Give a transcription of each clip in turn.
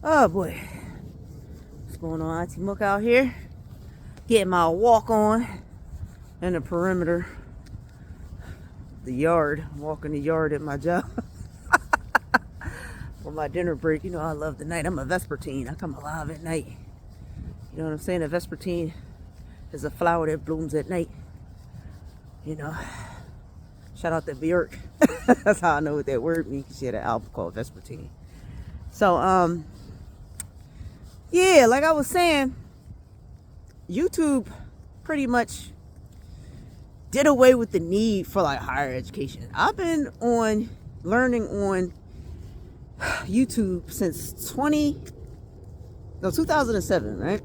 Oh boy, what's going on? Auntie Mook out here, getting my walk on in the perimeter, the yard, walking the yard at my job for my dinner break. You know I love the night. I'm a Vespertine. I come alive at night. You know what I'm saying? A Vespertine is a flower that blooms at night. You know, shout out to Bjork. That's how I know what that word means. She had an album called Vespertine. So, yeah, like I was saying, YouTube pretty much did away with the need for like higher education. I've been learning on YouTube since 2007, right?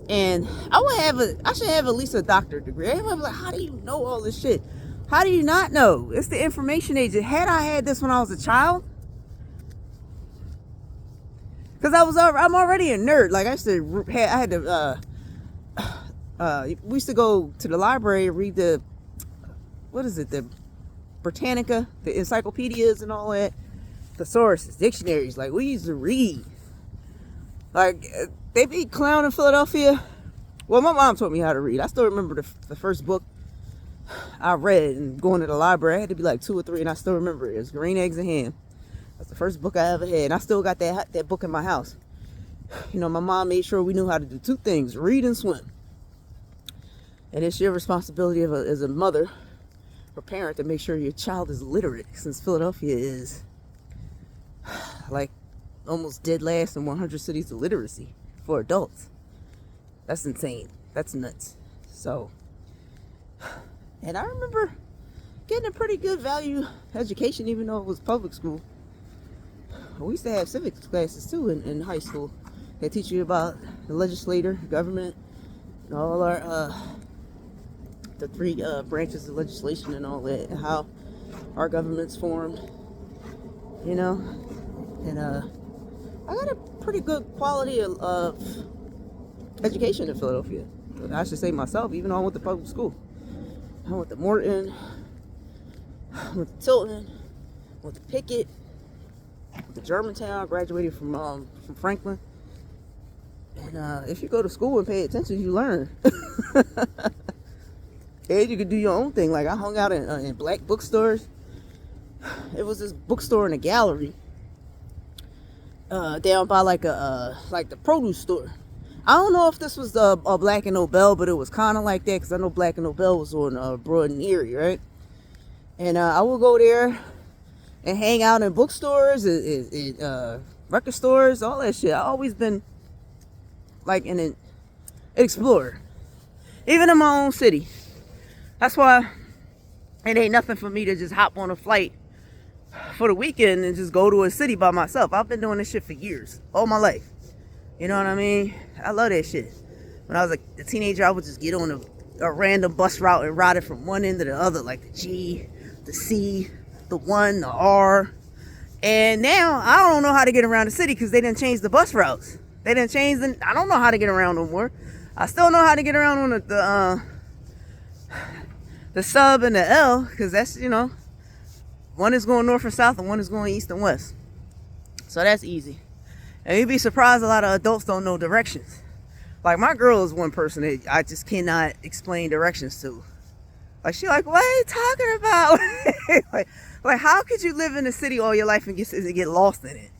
And I should have at least a doctorate degree. Everyone was like, how do you know all this shit? How do you not know? It's the information age. Had I had this when I was a child, because I'm already a nerd. Like we used to go to the library and read the Britannica, the encyclopedias and all that, thesauruses, dictionaries. Like we used to read. Like they be clowning Philadelphia. Well, my mom taught me how to read. I still remember the first book I read and going to the library. I had to be like 2 or 3, and I still remember it. It was Green Eggs and Ham. That's the first book I ever had, and I still got that book in my house. You know, my mom made sure we knew how to do 2 things: read and swim. And it's your responsibility as a mother or parent to make sure your child is literate, since Philadelphia is like almost dead last in 100 cities of literacy for adults. That's insane. That's nuts. So, and I remember getting a pretty good value education, even though it was public school. We used to have civics classes too in high school. They teach you about the legislature, government, and all the 3 branches of legislation and all that, and how our government's formed. You know, and I got a pretty good quality of education in Philadelphia. I should say myself, even though I went to public school. I went to Morton, I went to Tilton, I went to Pickett, to Germantown, graduated from Franklin. And if you go to school and pay attention, you learn. And you can do your own thing. Like I hung out in black bookstores. It was this bookstore in a gallery down by like the produce store. I don't know if this was a Black and Nobel, but it was kind of like that, because I know Black and Nobel was on Broad and Erie, right? And I would go there and hang out in bookstores, and record stores, all that shit. I've always been like an explorer, even in my own city. That's why it ain't nothing for me to just hop on a flight for the weekend and just go to a city by myself. I've been doing this shit for years, all my life. You know what I mean? I love that shit. When I was a teenager, I would just get on a random bus route and ride it from one end to the other, like the G, the C, the 1, the R. And now I don't know how to get around the city because they didn't change the bus routes. They didn't change I don't know how to get around no more. I still know how to get around on the sub and the L, because that's, you know, one is going north and south and one is going east and west. So that's easy. And you'd be surprised a lot of adults don't know directions. Like my girl is one person that I just cannot explain directions to. Like she like, what are you talking about? like how could you live in a city all your life and get lost in it?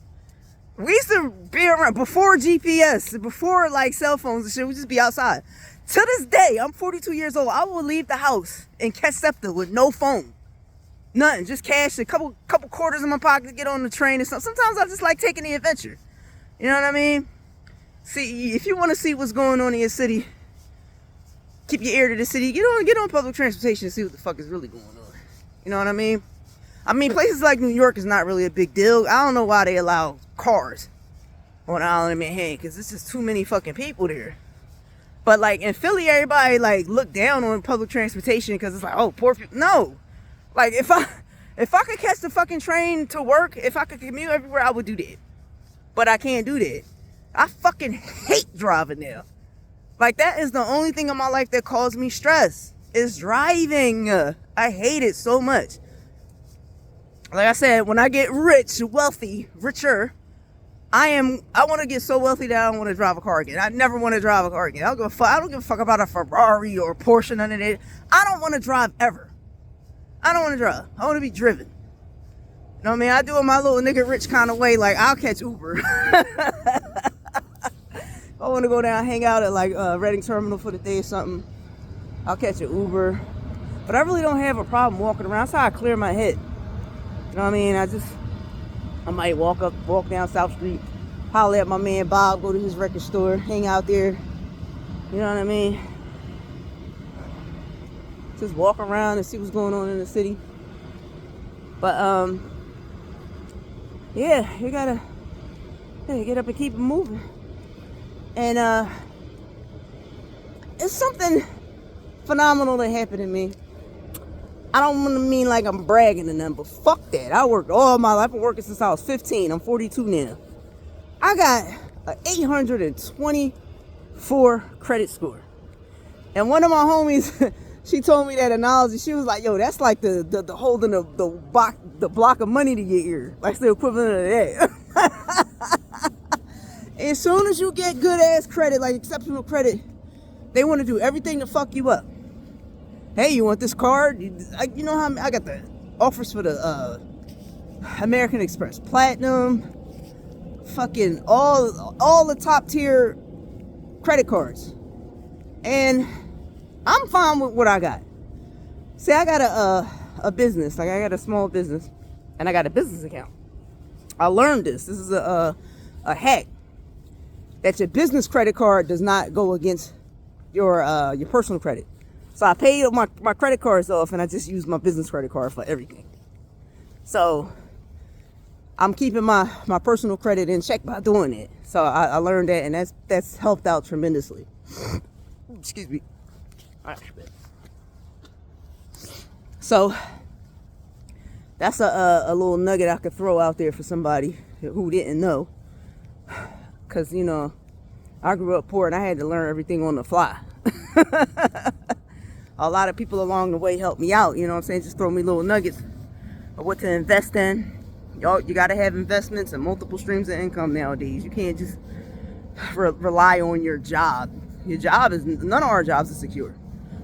We used to be around before GPS, before like cell phones and shit. We just be outside. To this day, I'm 42 years old. I will leave the house and catch SEPTA with no phone. Nothing, just cash, a couple quarters in my pocket to get on the train and stuff. Sometimes I just like taking the adventure. You know what I mean? See, if you want to see what's going on in your city, keep your ear to the city. Get on public transportation and see what the fuck is really going on. You know what I mean? I mean, places like New York is not really a big deal. I don't know why they allow cars on Island of Manhattan, because it's just too many fucking people there. But like in Philly, everybody like look down on public transportation because it's like, oh, poor people. No, like if I could catch the fucking train to work, if I could commute everywhere, I would do that. But I can't do that. I fucking hate driving now. Like that is the only thing in my life that caused me stress, is driving. I hate it so much. Like I said, when I get richer, I want to get so wealthy that I don't want to drive a car again. I never want to drive a car again. I don't give a fuck about a Ferrari or a Porsche, none of that. I don't want to drive ever. I don't want to drive. I want to be driven. You know what I mean? I do it my little nigga rich kind of way. Like, I'll catch Uber. I want to go down, hang out at like Reading Terminal for the day or something. I'll catch an Uber. But I really don't have a problem walking around. That's how I clear my head. You know what I mean? I might walk down South Street, holler at my man Bob, go to his record store, hang out there. You know what I mean? Just walk around and see what's going on in the city. But yeah, you gotta get up and keep it moving. And it's something phenomenal that happened to me. I don't want to mean like I'm bragging to them, but fuck that. I worked all my life. I've been working since I was 15. I'm 42 now. I got an 824 credit score. And one of my homies, she told me that analogy. She was like, yo, that's like the holding the block of money to your ear. Like the equivalent of that. As soon as you get good ass credit, like exceptional credit, they want to do everything to fuck you up. Hey, you want this card? You know how I got the offers for the American Express Platinum, fucking all the top tier credit cards, and I'm fine with what I got. See, I got a business, like I got a small business, and I got a business account. I learned this. This is a hack that your business credit card does not go against your personal credit. So I paid my credit cards off, and I just use my business credit card for everything. So I'm keeping my personal credit in check by doing it. So I learned that, and that's helped out tremendously. Excuse me. So that's a little nugget I could throw out there for somebody who didn't know. Because, you know, I grew up poor, and I had to learn everything on the fly. A lot of people along the way helped me out, you know what I'm saying? Just throw me little nuggets of what to invest in. You got to have investments and multiple streams of income nowadays. You can't just rely on your job. Your job none of our jobs are secure.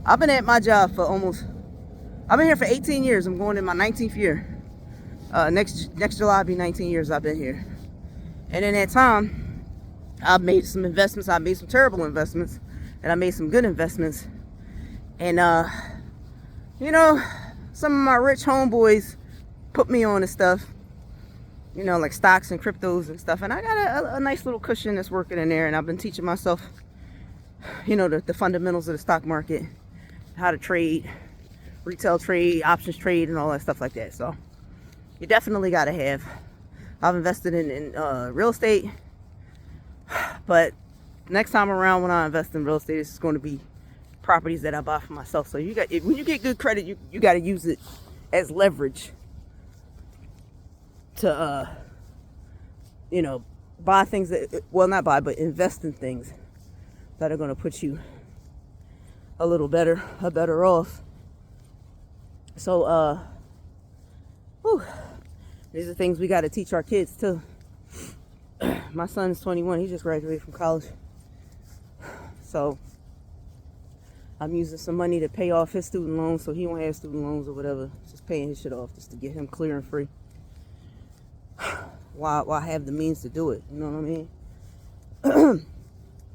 I've been at my job I've been here for 18 years. I'm going in my 19th year. Next July will be 19 years I've been here. And in that time, I've made some investments. I made some terrible investments, and I made some good investments. And, you know, some of my rich homeboys put me on to stuff, you know, like stocks and cryptos and stuff. And I got a nice little cushion that's working in there. And I've been teaching myself, you know, the fundamentals of the stock market, how to trade, retail trade, options trade, and all that stuff like that. So you definitely got to have. I've invested in real estate. But next time around when I invest in real estate, it's going to be properties that I buy for myself. So when you get good credit, you got to use it as leverage to you know, buy things that, well, not buy, but invest in things that are going to put you a little better off. So these are things we got to teach our kids too. My son's 21. He just graduated from college, so I'm using some money to pay off his student loans so he won't have student loans or whatever. Just paying his shit off just to get him clear and free. While I have the means to do it. You know what I mean?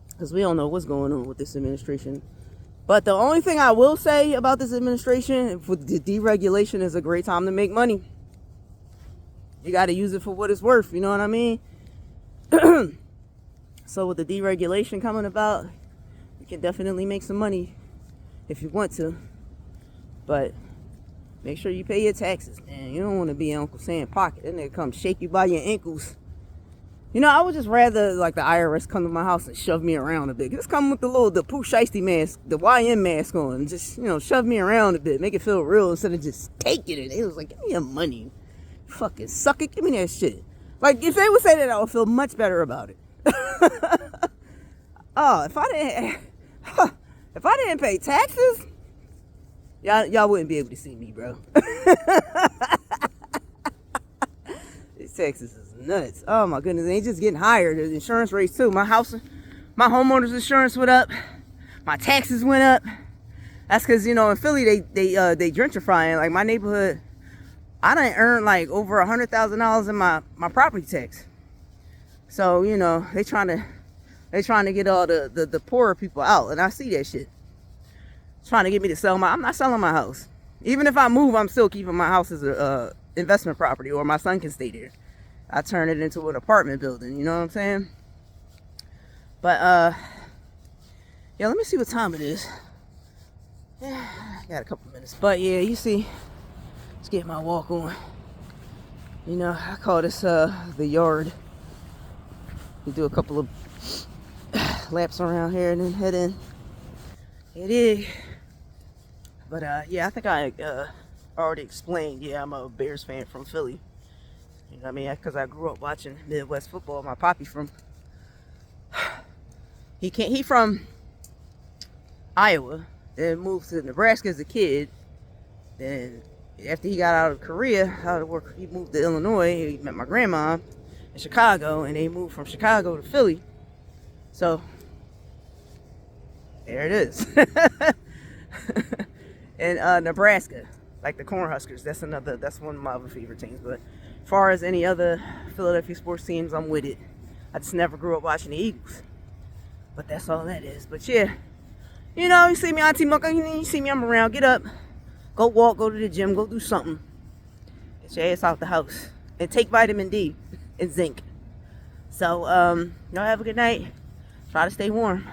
Because we don't know what's going on with this administration. But the only thing I will say about this administration, with the deregulation, is a great time to make money. You got to use it for what it's worth. You know what I mean? So with the deregulation coming about, you can definitely make some money if you want to, but make sure you pay your taxes, man. You don't want to be in Uncle Sam's pocket. Then they come shake you by your ankles. You know, I would just rather like the IRS come to my house and shove me around a bit. Just come with the Pooh Shiesty mask, the YM mask on, and just, you know, shove me around a bit, make it feel real instead of just taking it. It was like, give me your money, fucking suck it, give me that shit. Like, if they would say that, I would feel much better about it. Oh, if I didn't pay taxes, y'all wouldn't be able to see me, bro. These taxes is nuts. Oh my goodness, they just getting higher. The insurance rates too. My homeowner's insurance went up. My taxes went up. That's because, you know, in Philly they gentrifying. Like my neighborhood, I done earned like over $100,000 in my property tax. So, you know, they trying to get all the poorer people out, and I see that shit. Trying to get me to sell I'm not selling my house. Even if I move, I'm still keeping my house as a investment property, or my son can stay there. I turn it into an apartment building, you know what I'm saying? But yeah, let me see what time it is. Yeah, I got a couple minutes. But yeah, you see, let's get my walk on. You know, I call this the yard. You do a couple of laps around here and then head in. It is. But yeah, I think I already explained. Yeah, I'm a Bears fan from Philly. You know what I mean? Because I grew up watching Midwest football. My poppy he from Iowa, then moved to Nebraska as a kid. Then after he got out of Korea, out of work, he moved to Illinois. He met my grandma in Chicago, and they moved from Chicago to Philly. So there it is. And Nebraska, like the Cornhuskers, that's one of my other favorite teams. But as far as any other Philadelphia sports teams, I'm with it. I just never grew up watching the Eagles. But that's all that is. But yeah, you know, you see me, Auntie Mucka, you see me, I'm around. Get up, go walk, go to the gym, go do something. Get your ass out the house. And take vitamin D and zinc. So, y'all have a good night. Try to stay warm.